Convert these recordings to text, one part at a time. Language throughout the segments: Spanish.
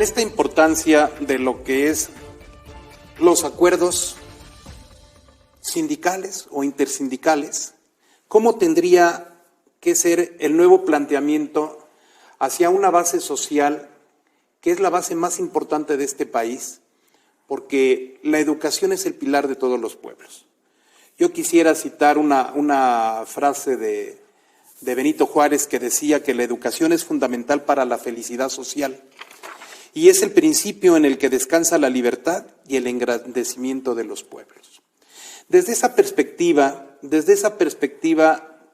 en esta importancia de lo que es los acuerdos sindicales o intersindicales, ¿cómo tendría que ser el nuevo planteamiento hacia una base social que es la base más importante de este país? Porque la educación es el pilar de todos los pueblos. Yo quisiera citar una frase de Benito Juárez que decía que la educación es fundamental para la felicidad social y es el principio en el que descansa la libertad y el engrandecimiento de los pueblos. Desde esa perspectiva,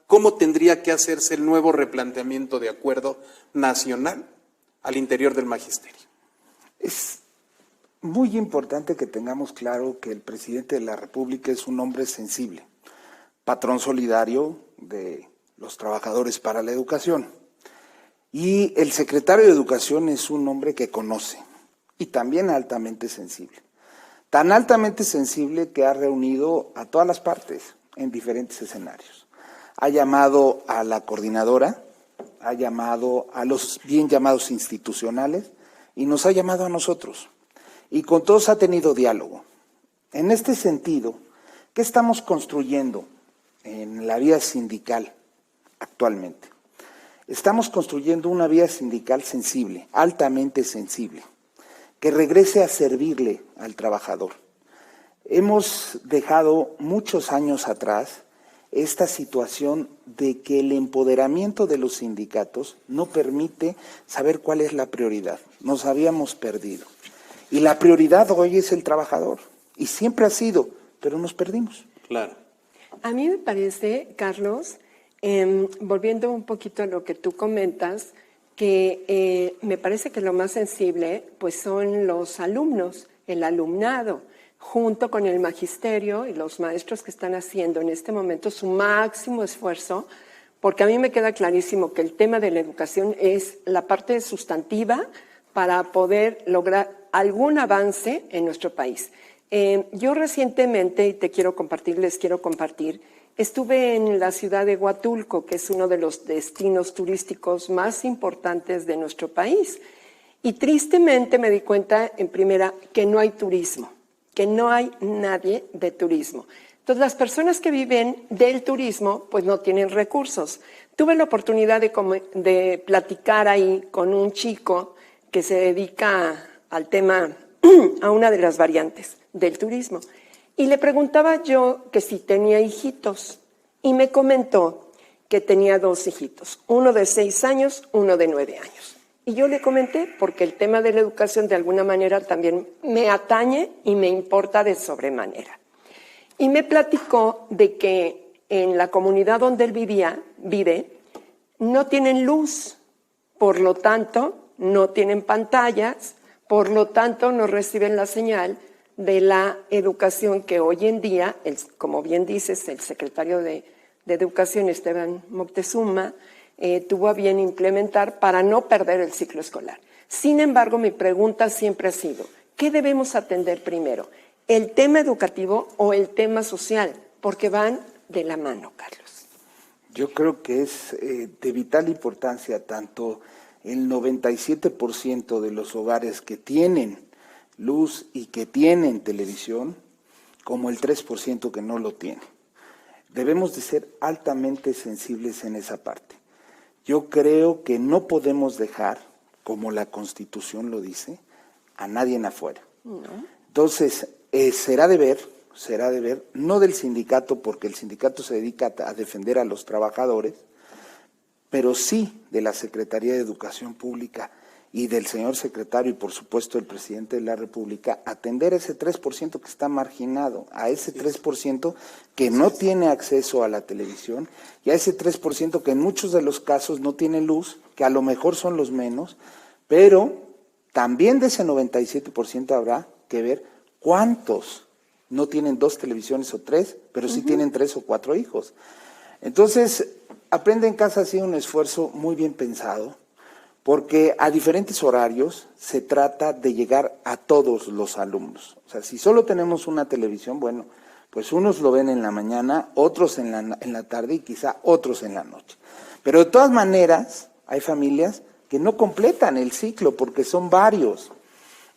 ¿cómo tendría que hacerse el nuevo replanteamiento de acuerdo nacional al interior del magisterio? Es muy importante que tengamos claro que el presidente de la República es un hombre sensible, patrón solidario de los trabajadores para la educación. Y el secretario de Educación es un hombre que conoce y también altamente sensible. Tan altamente sensible que ha reunido a todas las partes en diferentes escenarios. Ha llamado a la coordinadora, ha llamado a los bien llamados institucionales y nos ha llamado a nosotros. Y con todos ha tenido diálogo. En este sentido, ¿qué estamos construyendo en la vía sindical actualmente? Estamos construyendo una vía sindical sensible, altamente sensible, que regrese a servirle al trabajador. Hemos dejado muchos años atrás esta situación de que el empoderamiento de los sindicatos no permite saber cuál es la prioridad. Nos habíamos perdido. Y la prioridad hoy es el trabajador, y siempre ha sido, pero nos perdimos. Claro. A mí me parece, Carlos, volviendo un poquito a lo que tú comentas, que me parece que lo más sensible pues son los alumnos, el alumnado, junto con el magisterio y los maestros que están haciendo en este momento su máximo esfuerzo, porque a mí me queda clarísimo que el tema de la educación es la parte sustantiva para poder lograr algún avance en nuestro país. Yo recientemente, y les quiero compartir, estuve en la ciudad de Huatulco, que es uno de los destinos turísticos más importantes de nuestro país. Y tristemente me di cuenta, en primera, que no hay turismo, que no hay nadie de turismo. Entonces, las personas que viven del turismo, pues no tienen recursos. Tuve la oportunidad de platicar ahí con un chico que se dedica al tema, a una de las variantes del turismo. Y le preguntaba yo que si tenía hijitos. Y me comentó que tenía 2 hijitos, uno de 6 años, uno de 9 años. Y yo le comenté, porque el tema de la educación de alguna manera también me atañe y me importa de sobremanera. Y me platicó de que en la comunidad donde él vive, no tienen luz, por lo tanto, no tienen pantallas, por lo tanto, no reciben la señal de la educación que hoy en día, como bien dices, el secretario de Educación, Esteban Moctezuma, tuvo a bien implementar para no perder el ciclo escolar. Sin embargo, mi pregunta siempre ha sido, ¿qué debemos atender primero? ¿El tema educativo o el tema social? Porque van de la mano, Carlos. Yo creo que es de vital importancia tanto el 97% de los hogares que tienen luz y que tienen televisión, como el 3% que no lo tiene. Debemos de ser altamente sensibles en esa parte. Yo creo que no podemos dejar, como la Constitución lo dice, a nadie en afuera. No. Entonces, será deber, no del sindicato, porque el sindicato se dedica a defender a los trabajadores, pero sí de la Secretaría de Educación Pública y del señor secretario y por supuesto el presidente de la República, atender a ese 3% que está marginado, a ese 3% que no tiene acceso a la televisión y a ese 3% que en muchos de los casos no tiene luz, que a lo mejor son los menos, pero también de ese 97% habrá que ver cuántos no tienen 2 televisiones o 3, pero sí tienen 3 o 4 hijos. Entonces, Aprende en Casa ha sido un esfuerzo muy bien pensado, porque a diferentes horarios se trata de llegar a todos los alumnos. O sea, si solo tenemos una televisión, bueno, pues unos lo ven en la mañana, otros en la tarde y quizá otros en la noche. Pero de todas maneras, hay familias que no completan el ciclo porque son varios.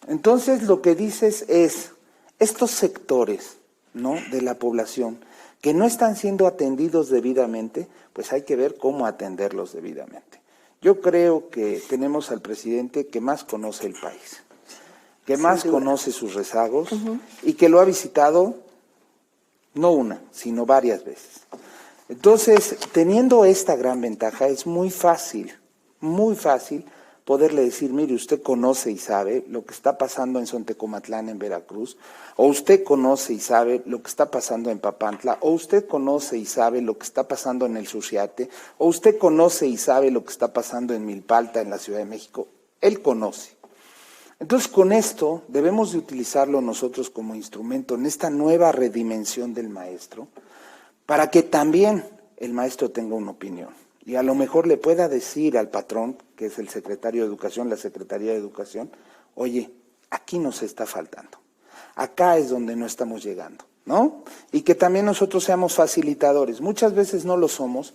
Entonces lo que dices es, estos sectores, ¿no?, de la población que no están siendo atendidos debidamente, pues hay que ver cómo atenderlos debidamente. Yo creo que tenemos al presidente que más conoce el país, que más conoce sus rezagos y que lo ha visitado no una, sino varias veces. Entonces, teniendo esta gran ventaja, es muy fácil poderle decir, mire, usted conoce y sabe lo que está pasando en Sontecomatlán, en Veracruz, o usted conoce y sabe lo que está pasando en Papantla, o usted conoce y sabe lo que está pasando en el Suchiate, o usted conoce y sabe lo que está pasando en Milpalta, en la Ciudad de México. Él conoce. Entonces, con esto debemos de utilizarlo nosotros como instrumento en esta nueva redimensión del maestro, para que también el maestro tenga una opinión. Y a lo mejor le pueda decir al patrón, que es el secretario de Educación, la Secretaría de Educación, oye, aquí nos está faltando, acá es donde no estamos llegando, ¿no? Y que también nosotros seamos facilitadores. Muchas veces no lo somos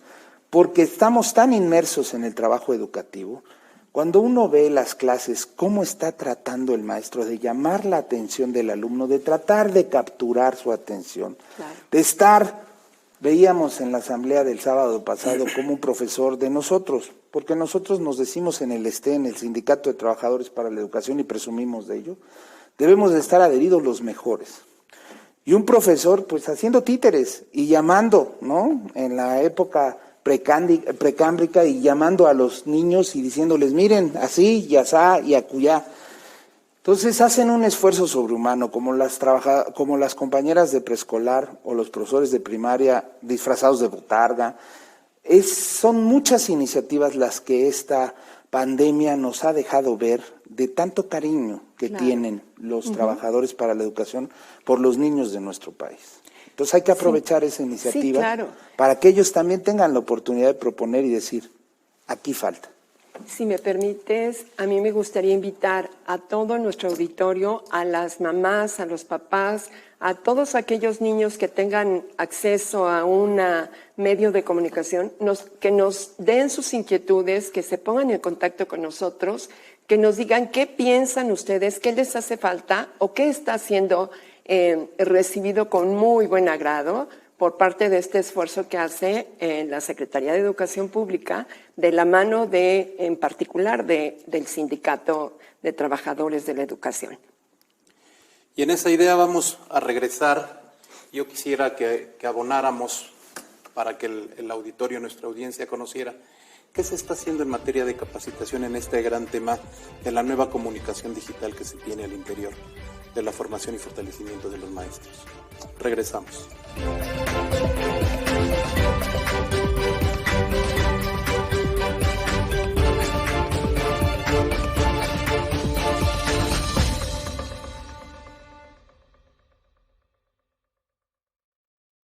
porque estamos tan inmersos en el trabajo educativo. Cuando uno ve las clases, cómo está tratando el maestro de llamar la atención del alumno, de tratar de capturar su atención, claro, de estar... Veíamos en la asamblea del sábado pasado como un profesor de nosotros, porque nosotros nos decimos en el STE, en el Sindicato de Trabajadores para la Educación, y presumimos de ello, debemos de estar adheridos los mejores. Y un profesor, pues haciendo títeres y llamando, ¿no?, en la época precámbrica, y llamando a los niños y diciéndoles, miren, así, y asá, y acuyá. Entonces hacen un esfuerzo sobrehumano, como las compañeras de preescolar o los profesores de primaria disfrazados de botarga. Son muchas iniciativas las que esta pandemia nos ha dejado ver, de tanto cariño que tienen los trabajadores para la educación por los niños de nuestro país. Entonces hay que aprovechar esa iniciativa para que ellos también tengan la oportunidad de proponer y decir, aquí falta. Si me permites, a mí me gustaría invitar a todo nuestro auditorio, a las mamás, a los papás, a todos aquellos niños que tengan acceso a un medio de comunicación, que nos den sus inquietudes, que se pongan en contacto con nosotros, que nos digan qué piensan ustedes, qué les hace falta o qué está siendo recibido con muy buen agrado por parte de este esfuerzo que hace la Secretaría de Educación Pública, de la mano en particular del Sindicato de Trabajadores de la Educación. Y en esa idea vamos a regresar. Yo quisiera que abonáramos para que el auditorio, nuestra audiencia, conociera qué se está haciendo en materia de capacitación en este gran tema de la nueva comunicación digital que se tiene al interior de la formación y fortalecimiento de los maestros. Regresamos.